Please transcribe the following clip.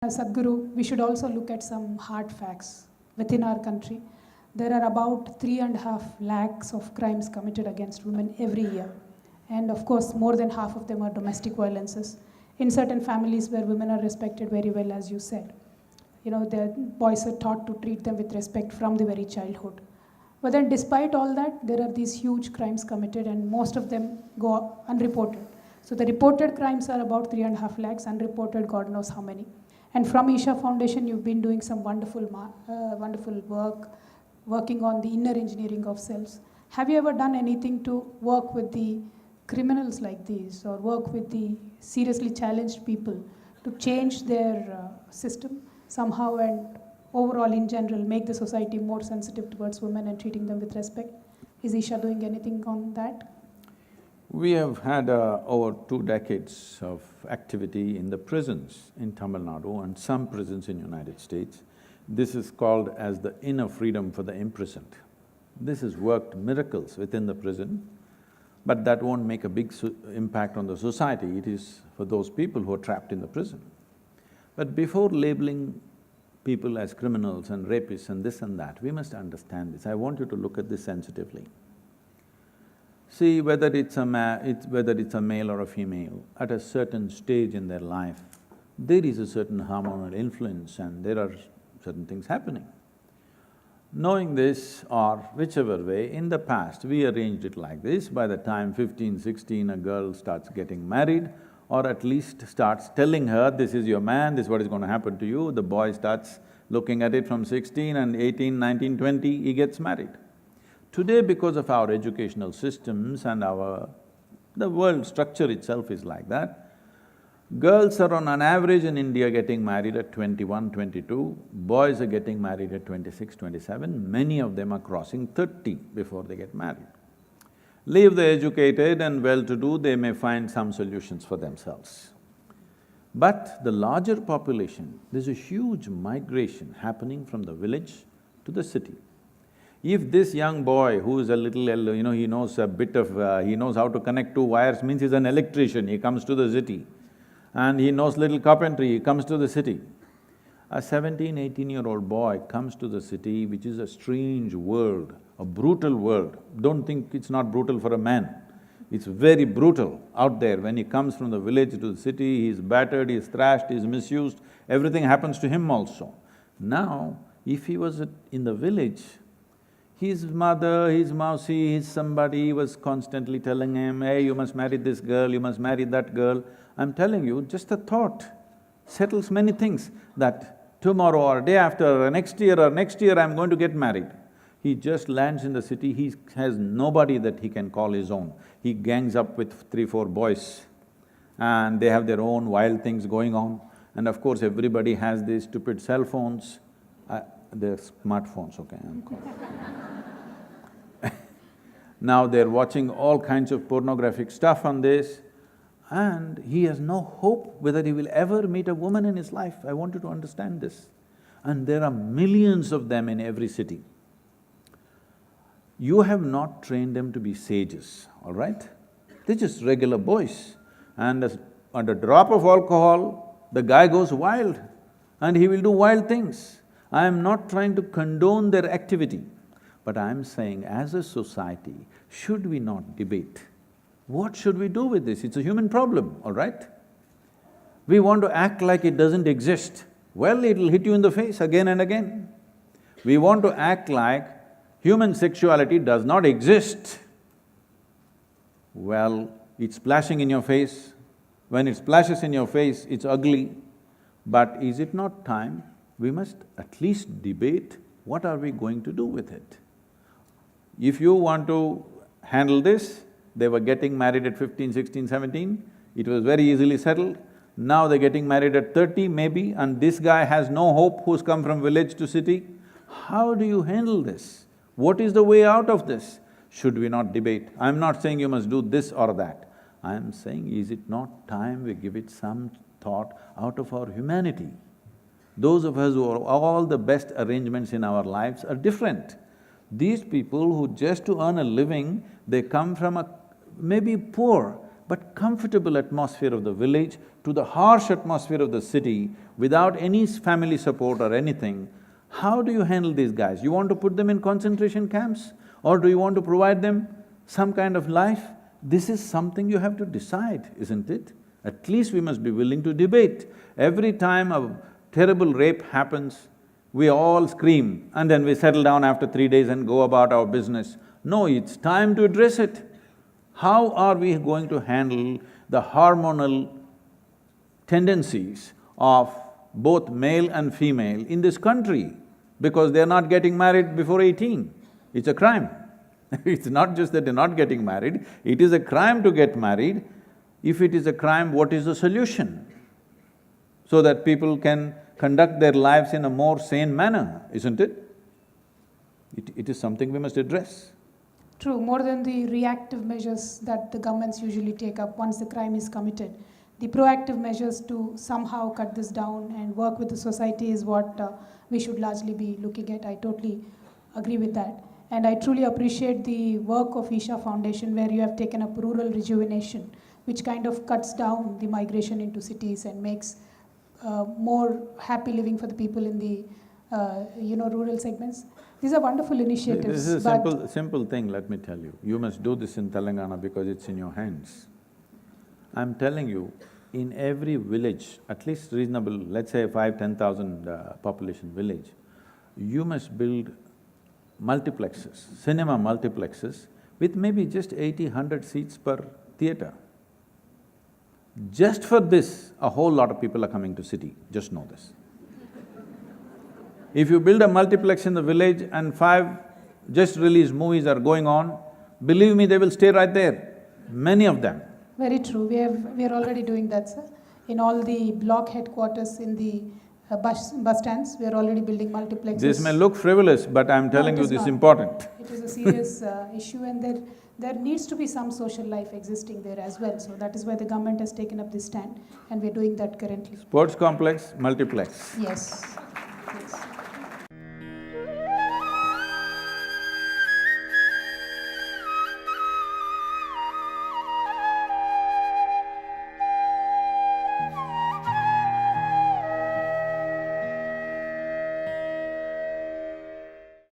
As Sadhguru, we should also look at some hard facts. Within our country, there are about 3.5 lakhs of crimes committed against women every year. And of course, more than half of them are domestic violences. In certain families where women are respected very well, as you said. The boys are taught to treat them with respect from the very childhood. But then despite all that, there are these huge crimes committed and most of them go unreported. So the reported crimes are about 3.5 lakhs, unreported God knows how many. And from Isha Foundation, you've been doing some wonderful work, working on the inner engineering of cells. Have you ever done anything to work with the criminals like these or work with the seriously challenged people to change their system somehow and overall in general make the society more sensitive towards women and treating them with respect? Is Isha doing anything on that? We have had over 2 decades of activity in the prisons in Tamil Nadu and some prisons in United States. This is called as the inner freedom for the imprisoned. This has worked miracles within the prison, but that won't make a big impact on the society. It is for those people who are trapped in the prison. But before labeling people as criminals and rapists and this and that, we must understand this. I want you to look at this sensitively. See, whether it's a male or a female, at a certain stage in their life, there is a certain hormonal influence and there are certain things happening. Knowing this or whichever way, in the past we arranged it like this: by the time 15, 16, a girl starts getting married or at least starts telling her, this is your man, this is what is going to happen to you, the boy starts looking at it from 16 and 18, 19, 20, he gets married. Today, because of our educational systems and the world structure itself is like that, girls are on an average in India getting married at 21, 22, boys are getting married at 26, 27, many of them are crossing 30 before they get married. Leave the educated and well-to-do, they may find some solutions for themselves. But the larger population, there's a huge migration happening from the village to the city. If this young boy who is a little, he knows a bit of… he knows how to connect 2 wires, means he's an electrician, he comes to the city. And he knows little carpentry, he comes to the city. A 17, 18-year-old boy comes to the city, which is a strange world, a brutal world. Don't think it's not brutal for a man. It's very brutal out there. When he comes from the village to the city, he's battered, he's thrashed, he's misused, everything happens to him also. Now, if he was in the village, his mother, his mausi, his somebody was constantly telling him, hey, you must marry this girl, you must marry that girl. I'm telling you, just a thought settles many things, that tomorrow or day after or next year I'm going to get married. He just lands in the city, he has nobody that he can call his own. He gangs up with 3, 4 boys and they have their own wild things going on. And of course, everybody has these stupid cell phones, they're smartphones, okay, I'm calling. Now they're watching all kinds of pornographic stuff on this, and he has no hope whether he will ever meet a woman in his life. I want you to understand this. And there are millions of them in every city. You have not trained them to be sages, all right? They're just regular boys. And at a drop of alcohol, the guy goes wild and he will do wild things. I am not trying to condone their activity, but I am saying, as a society, should we not debate? What should we do with this? It's a human problem, all right? We want to act like it doesn't exist. Well, it'll hit you in the face again and again. We want to act like human sexuality does not exist. Well, it's splashing in your face. When it splashes in your face, it's ugly. But is it not time we must at least debate what are we going to do with it? If you want to handle this, they were getting married at 15, 16, 17, it was very easily settled. Now they're getting married at 30 maybe, and this guy has no hope who's come from village to city. How do you handle this? What is the way out of this? Should we not debate? I'm not saying you must do this or that. I'm saying, is it not time we give it some thought out of our humanity? Those of us who are all the best arrangements in our lives are different. These people who just to earn a living, they come from a maybe poor but comfortable atmosphere of the village to the harsh atmosphere of the city, without any family support or anything, how do you handle these guys? You want to put them in concentration camps? Or do you want to provide them some kind of life? This is something you have to decide, isn't it? At least we must be willing to debate. Every time a terrible rape happens, we all scream and then we settle down after 3 days and go about our business. No, it's time to address it. How are we going to handle the hormonal tendencies of both male and female in this country? Because they're not getting married before 18. It's a crime. It's not just that they're not getting married, it is a crime to get married. If it is a crime, what is the solution? So that people can conduct their lives in a more sane manner, isn't it? It is something we must address. True, more than the reactive measures that the governments usually take up once the crime is committed, the proactive measures to somehow cut this down and work with the society is what we should largely be looking at. I totally agree with that. And I truly appreciate the work of Isha Foundation, where you have taken up rural rejuvenation, which kind of cuts down the migration into cities and makes more happy living for the people in the rural segments. These are wonderful initiatives. This is a simple thing, let me tell you. You must do this in Telangana because it's in your hands. I'm telling you, in every village, at least reasonable, let's say 5–10,000 population village, you must build multiplexes, cinema multiplexes with maybe just 80–100 seats per theatre. Just for this, a whole lot of people are coming to city, just know this. If you build a multiplex in the village and 5 just released movies are going on, believe me, they will stay right there, many of them. Very true. We are already doing that, sir. In all the block headquarters in the bus stands, we are already building multiplexes. This may look frivolous, but I'm telling you, this is important. It is a serious issue, and there needs to be some social life existing there as well. So that is why the government has taken up this stand, and we're doing that currently. Sports complex, multiplex. Yes.